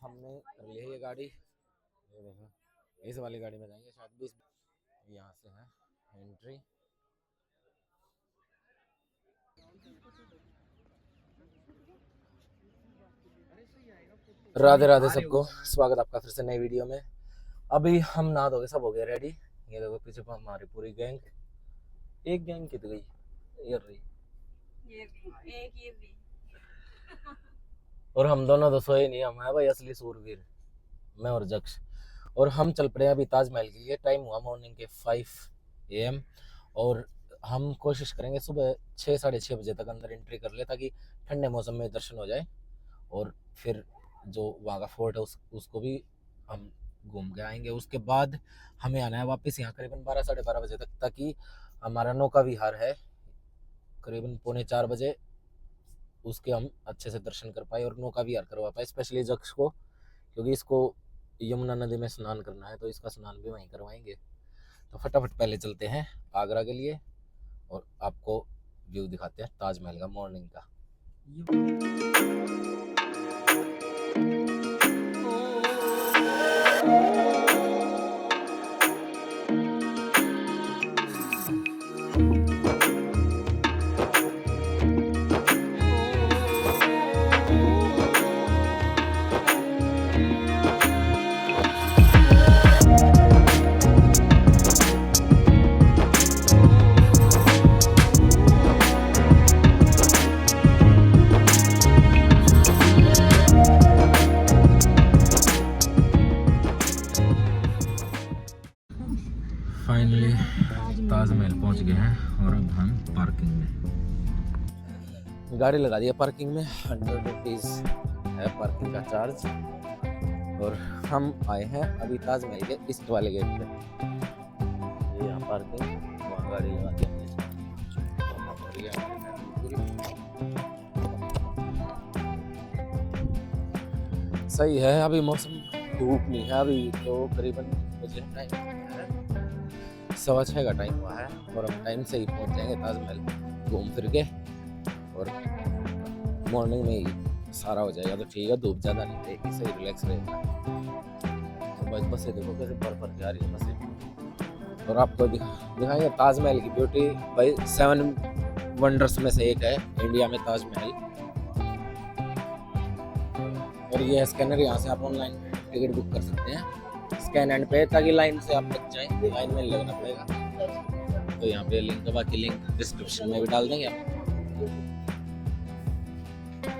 हमने ली है ये गाड़ी, ये देखो इस वाली गाड़ी में जाएंगे शायद 20। यहाँ से है एंट्री। राधे राधे सबको, स्वागत आपका फिर से नई वीडियो में। अभी हम नहा धो के सब हो गए रेडी। ये देखो पीछे पर हमारी पूरी गैंग, एक गैंग कितनी गई ये रही, ये भी। और हम दोनों तो सोए नहीं, हम है भाई असली सूरवीर, मैं और जक्ष। और हम चल पड़े अभी ताजमहल के लिए। टाइम हुआ मॉर्निंग के 5 AM और हम कोशिश करेंगे सुबह 6 साढ़े 6 बजे तक अंदर एंट्री कर ले, ताकि ठंडे मौसम में दर्शन हो जाए। और फिर जो वहाँ का फोर्ट है उसको भी हम घूम के आएंगे। उसके बाद हमें आना है वापस यहाँ करीबन 12 साढ़े 12 बजे तक, ताकि हमारा नौका विहार है करीबन 3:45 बजे, उसके हम अच्छे से दर्शन कर पाए और नौका विहार करवा पाए, स्पेशली जक्ष को, क्योंकि इसको यमुना नदी में स्नान करना है, तो इसका स्नान भी वहीं करवाएंगे। तो फटाफट पहले चलते हैं आगरा के लिए और आपको व्यू दिखाते हैं ताजमहल का मॉर्निंग का। फाइनली ताजमहल पहुंच गए हैं और अब हम पार्किंग में गाड़ी लगा दिया। पार्किंग में 100 रुपीज़ है पार्किंग का चार्ज। और हम आए हैं अभी ताजमहल के ईस्ट वाले गेट पे। ये यहाँ पार्किंग, वहाँ गाड़ी लगा दी हमने। सही है, अभी मौसम धूप नहीं है, अभी तो करीबन बजे टाइम 6:15 का टाइम हुआ है और हम टाइम से ही पहुंच जाएंगे ताजमहल घूम फिर के। और मॉर्निंग में ही सारा हो जाएगा तो ठीक है, धूप ज़्यादा नहीं रहेगी, सही रिलैक्स रहेगा। तो बसें देखो कैसे भर भर के आ रही है बसें। और आपको दिखाएंगे ताजमहल की ब्यूटी। भाई 7 वंडर्स में से एक है इंडिया में ताजमहल। और ये स्कैनर, यहाँ से आप ऑनलाइन टिकट बुक कर सकते हैं स्कैन एंड पे, ताकि लाइन से आप बच जाएं, लाइन में लगना पड़ेगा। तो यहाँ पे लिंक है, बाकी लिंक डिस्क्रिप्शन में भी डाल देंगे आप।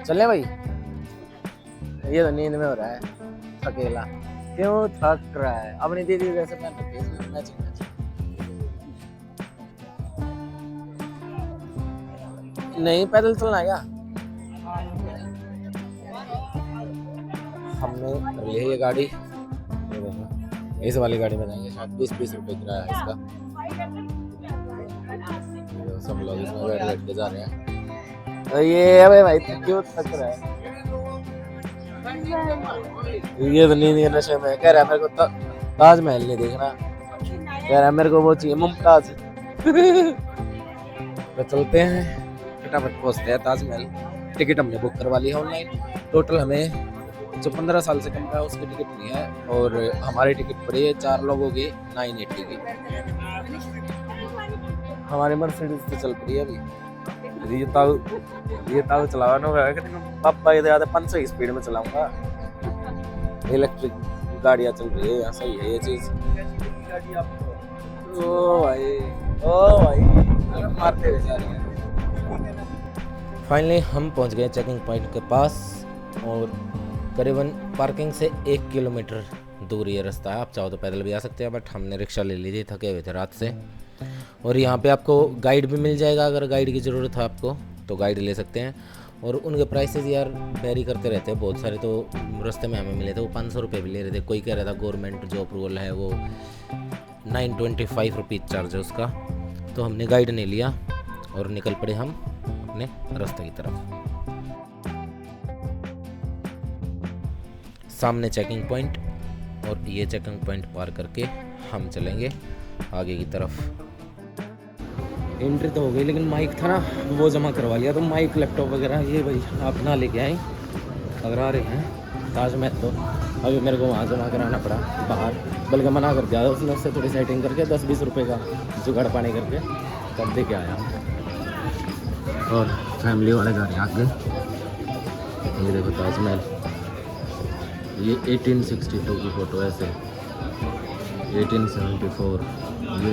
चले भाई, ये तो नींद में हो रहा है अकेला, क्यों थक रहा है। अपनी दीदी जैसे मैं नहीं पैदल चलना है क्या? हमने ली है ये गाड़ी, ये देखो इस वाली गाड़ी में जाएंगे शायद 20 रुपए किराया है इसका। सब लोग इसमें बैठ के जा रहे हैं। तो ये अबे भाई क्यों थक रहा है? ये तो नींद के नशे में कह रहा है मेरे को ताजमहल नहीं देखना, कह रहा है मेरे को वो चाहिए मुमताज। तो चलते हैं फटाफट पहुंचते हैं ताजमहल। टिकट हमने बुक करवा ली है ऑनलाइन। टोटल हमें जो 15 साल से कम का है उसकी टिकट नहीं है, और हमारी टिकट पड़ी है 4 लोगों की 980 की। हमारे मर्सिडीज तो चल पड़ी है अभी। ये ताऊ चलाना होगा कि पापा ये 500 की स्पीड में चलाऊंगा। इलेक्ट्रिक गाड़ियाँ चल रही है यहाँ, सही है ये चीज़। ओ भाई मारते हुए जा रही है। फाइनली हम पहुँच गए चेकिंग पॉइंट के पास और करीबन पार्किंग से 1 किलोमीटर दूर ये रास्ता है। आप चाहो तो पैदल भी आ सकते हैं, बट हमने रिक्शा ले ली थी, थके हुए थे रात से। और यहाँ पे आपको गाइड भी मिल जाएगा, अगर गाइड की ज़रूरत है आपको तो गाइड ले सकते हैं। और उनके प्राइसेस यार वेरी करते रहते हैं, बहुत सारे तो रास्ते में हमें मिले थे वो 500 रुपये भी ले रहे थे। कोई कह रहा था गवर्नमेंट जो अप्रूवल है वो 925 रुपीज़ चार्ज है उसका। तो हमने गाइड नहीं लिया और निकल पड़े हम अपने रास्ते की तरफ। सामने चेकिंग पॉइंट, और ये चेकिंग पॉइंट पार करके हम चलेंगे आगे की तरफ। एंट्री तो हो गई, लेकिन माइक था ना वो जमा करवा लिया, तो माइक लैपटॉप वगैरह ये भाई आप ना लेके आए अगर आ रहे हैं। ताजमहल तो अभी मेरे को वहाँ जमा कराना पड़ा बाहर, बल्कि मना कर दिया उसने, उससे थोड़ी सेटिंग करके 10-20 रुपये का जुगाड़ पानी करके तब दे के आया। और फैमिली वाले जा रहे हैं आगे। ये देखो ताजमहल, ये 1862 की फ़ोटो है, ऐसे 1874, ये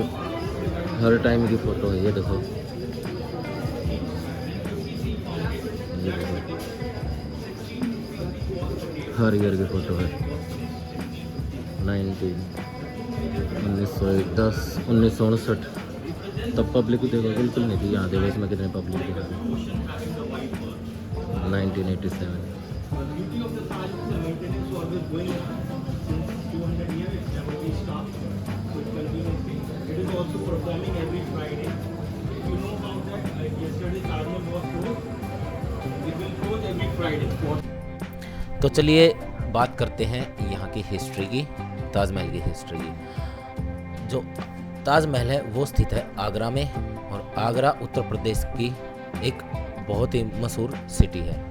हर टाइम की फ़ोटो है। ये देखो, ये देखो हर ईयर की फ़ोटो है। 1910 1959 तब पब्लिक देखो बिल्कुल नहीं थी, यहाँ देखो इसमें कितने पब्लिक दिखा रहे हैं। 1987 तो चलिए बात करते हैं यहाँ की हिस्ट्री की, ताजमहल की हिस्ट्री की। जो ताजमहल है वो स्थित है आगरा में, और आगरा उत्तर प्रदेश की एक बहुत ही मशहूर सिटी है।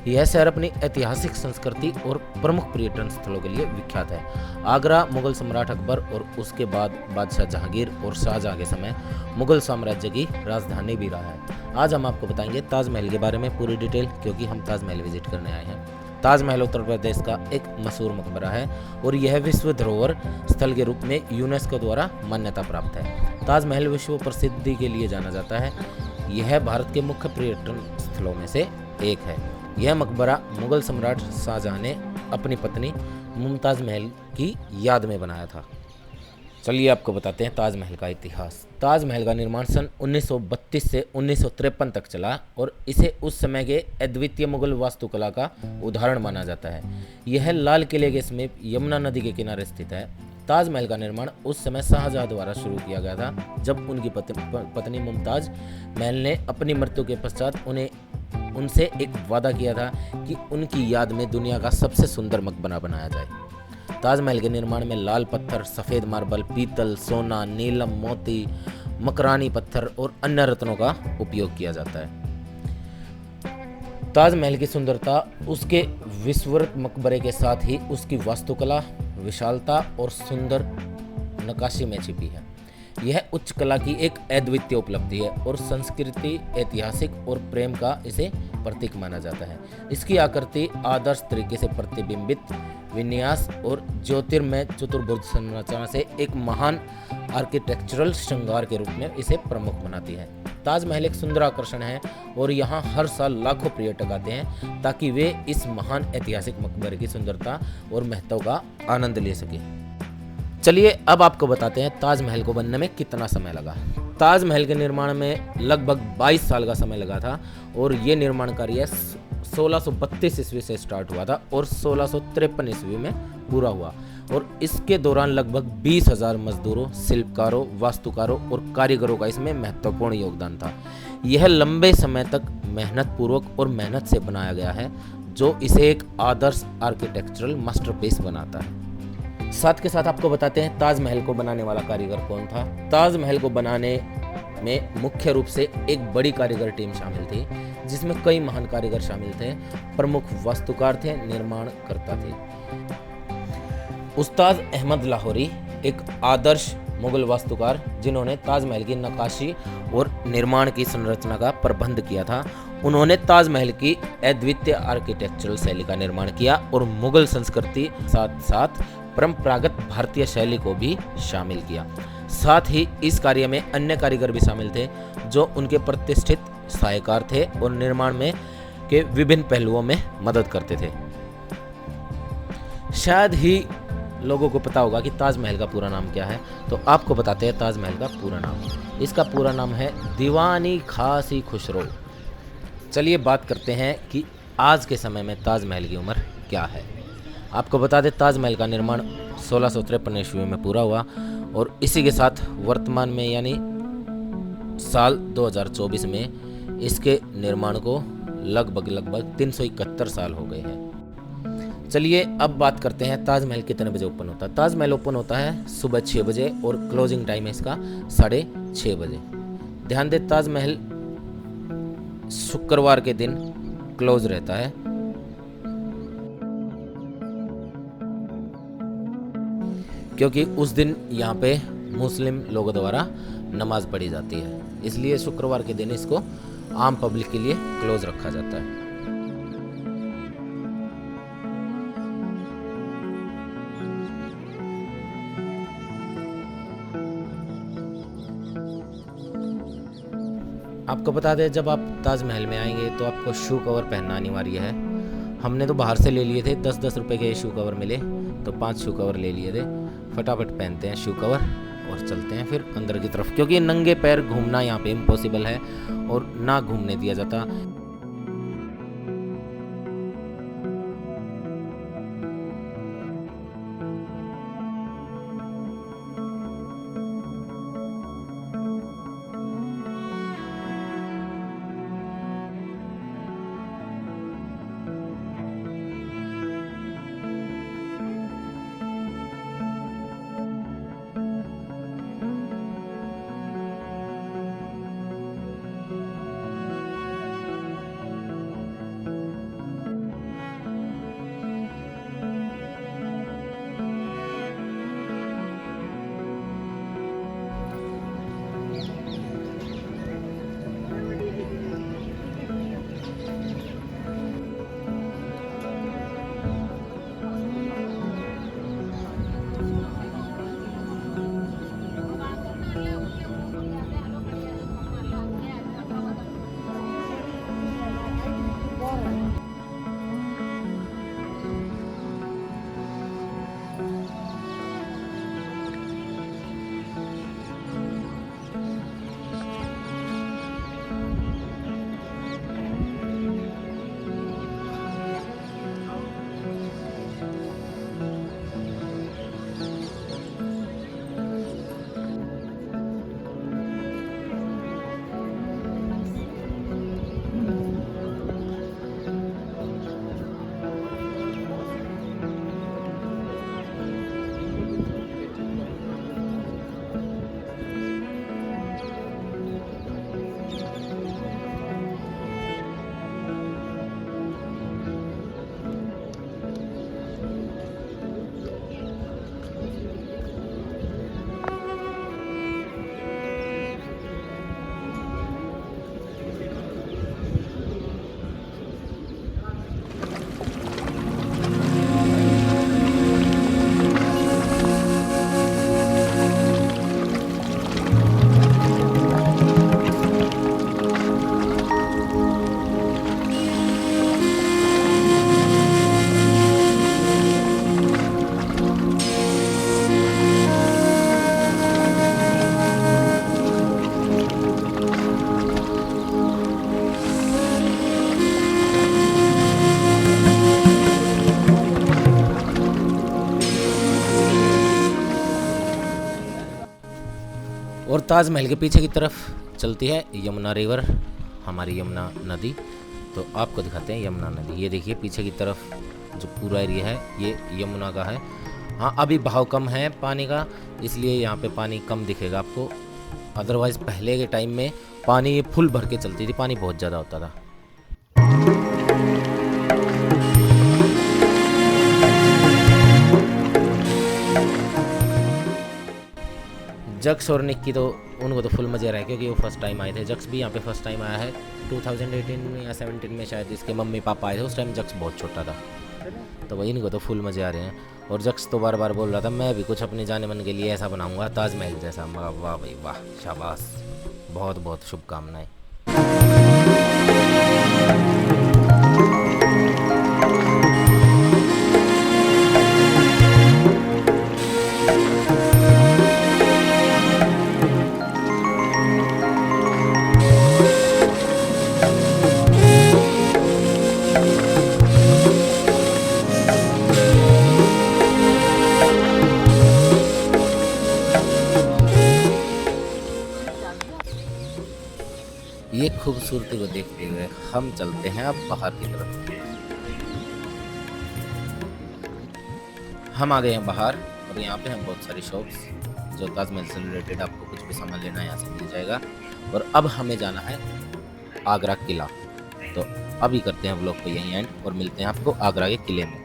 यह शहर अपनी ऐतिहासिक संस्कृति और प्रमुख पर्यटन स्थलों के लिए विख्यात है। आगरा मुगल सम्राट अकबर और उसके बाद बादशाह जहांगीर और शाहजहां के समय मुगल साम्राज्य की राजधानी भी रहा है। आज हम आपको बताएंगे ताजमहल के बारे में पूरी डिटेल, क्योंकि हम ताजमहल विजिट करने आए हैं। ताजमहल उत्तर प्रदेश का एक मशहूर मकबरा है और यह विश्व धरोहर स्थल के रूप में यूनेस्को द्वारा मान्यता प्राप्त है। ताजमहल विश्व प्रसिद्धि के लिए जाना जाता है। यह भारत के मुख्य पर्यटन स्थलों में से एक है। यह मकबरा मुगल सम्राट शाहजहां ने अपनी पत्नी मुमताज़ महल की याद में बनाया था। चलिए आपको बताते हैं ताजमहल का इतिहास। ताजमहल का निर्माण सन 1932 से 1953 तक चला और इसे उस समय के अद्वितीय मुगल वास्तुकला का उदाहरण माना जाता है। यह लाल किले के समीप यमुना नदी के किनारे स्थित है। ताजमहल का निर्माण उस समय शाहजहां द्वारा शुरू किया गया था, जब उनकी पत्नी मुमताज़ महल ने अपनी मृत्यु के पश्चात उनसे एक वादा किया था कि उनकी याद में दुनिया का सबसे सुंदर मकबरा बनाया जाए। ताजमहल के निर्माण में लाल पत्थर, सफ़ेद मार्बल, पीतल, सोना, नीलम, मोती, मकरानी पत्थर और अन्य रत्नों का उपयोग किया जाता है। ताजमहल की सुंदरता उसके विश्वव्रत मकबरे के साथ ही उसकी वास्तुकला, विशालता और सुंदर नक्काशी में छिपी है। यह उच्च कला की एक अद्वितीय उपलब्धि है और संस्कृति, ऐतिहासिक और प्रेम का इसे प्रतीक माना जाता है। इसकी आकृति आदर्श तरीके से प्रतिबिंबित विन्यास और ज्योतिर्मय चतुर्भुज संरचना से एक महान आर्किटेक्चरल श्रृंगार के रूप में इसे प्रमुख बनाती है। ताजमहल एक सुंदर आकर्षण है और यहाँ हर साल लाखों पर्यटक आते हैं ताकि वे इस महान ऐतिहासिक मकबरे की सुंदरता और महत्व का आनंद ले सकें। चलिए अब आपको बताते हैं ताजमहल को बनने में कितना समय लगा। ताजमहल के निर्माण में लगभग 22 साल का समय लगा था और ये निर्माण कार्य 1632 ईस्वी से स्टार्ट हुआ था और 1653 ईस्वी में पूरा हुआ, और इसके दौरान लगभग 20,000 मजदूरों, शिल्पकारों, वास्तुकारों और कारीगरों का इसमें महत्वपूर्ण योगदान था। यह लंबे समय तक मेहनत पूर्वक और मेहनत से बनाया गया है, जो इसे एक आदर्श आर्किटेक्चरल मास्टरपीस बनाता है। साथ के साथ आपको बताते हैं ताजमहल को बनाने वाला कारीगर कौन था। ताजमहल को बनाने में मुख्य रूप से एक बड़ी कारीगर टीम शामिल थी, जिसमें कई महान कारीगर शामिल थे। प्रमुख वास्तुकार थे, निर्माणकर्ता थे। उस्ताद अहमद लाहौरी एक आदर्श मुगल वास्तुकार, जिन्होंने ताजमहल की नक्काशी और निर्माण की संरचना का प्रबंध किया था। उन्होंने ताजमहल की अद्वितीय आर्किटेक्चरल शैली का निर्माण किया और मुगल संस्कृति साथ साथ परंपरागत भारतीय शैली को भी शामिल किया। साथ ही इस कार्य में अन्य कारीगर भी शामिल थे, जो उनके प्रतिष्ठित सहायकार थे और निर्माण में के विभिन्न पहलुओं में मदद करते थे। शायद ही लोगों को पता होगा कि ताजमहल का पूरा नाम क्या है, तो आपको बताते हैं ताजमहल का पूरा नाम। इसका पूरा नाम है दीवानी खासी खुसरो। चलिए बात करते हैं कि आज के समय में ताजमहल की उम्र क्या है। आपको बता दें ताजमहल का निर्माण 1653 ईस्वी में पूरा हुआ और इसी के साथ वर्तमान में यानी साल 2024 में इसके निर्माण को लगभग 371 साल हो गए हैं। चलिए अब बात करते हैं ताजमहल कितने बजे ओपन होता है। ताजमहल ओपन होता है सुबह 6 बजे और क्लोजिंग टाइम है इसका 6:30 बजे। ध्यान दें ताजमहल शुक्रवार के दिन क्लोज रहता है। क्योंकि उस दिन यहाँ पे मुस्लिम लोगों द्वारा नमाज पढ़ी जाती है, इसलिए शुक्रवार के दिन इसको आम पब्लिक के लिए क्लोज रखा जाता है। आपको बता दें, जब आप ताजमहल में आएंगे तो आपको शू कवर पहनना अनिवार्य है। हमने तो बाहर से ले लिए थे, 10-10 रुपए के शू कवर मिले तो 5 शू कवर ले लिए थे। फटाफट पहनते हैं शू कवर और चलते हैं फिर अंदर की तरफ, क्योंकि नंगे पैर घूमना यहाँ पे इम्पॉसिबल है और ना घूमने दिया जाता। और ताजमहल के पीछे की तरफ चलती है यमुना रिवर, हमारी यमुना नदी। तो आपको दिखाते हैं यमुना नदी। ये देखिए पीछे की तरफ जो पूरा एरिया है ये यमुना का है। हाँ, अभी बहाव कम है पानी का, इसलिए यहाँ पे पानी कम दिखेगा आपको। अदरवाइज़ पहले के टाइम में पानी ये फुल भर के चलती थी, पानी बहुत ज़्यादा होता था। जक्स और निक्की तो उनको तो फुल मज़े आ रहा है, क्योंकि वो फर्स्ट टाइम आए थे। जक्स भी यहाँ पे फर्स्ट टाइम आया है 2018 या 17 में शायद। इसके मम्मी पापा आए थे, उस टाइम जक्स बहुत छोटा था, तो वही इनको तो फुल मज़े आ रहे हैं। और जक्स तो बार बार बोल रहा था मैं भी कुछ अपने जाने मन के लिए ऐसा बनाऊंगा ताजमहल जैसा। वाह भाई वाह, शाबाश, बहुत बहुत शुभकामनाएं। ये खूबसूरती को देखते हुए हम चलते हैं अब बाहर की तरफ। हम आ गए हैं बाहर और यहाँ पे हैं बहुत सारी शॉप्स जो ताजमहल से रिलेटेड, आपको कुछ भी सामान लेना है यहाँ से मिल जाएगा। और अब हमें जाना है आगरा किला, तो अभी करते हैं व्लॉग को यहीं एंड और मिलते हैं आपको आगरा के किले में।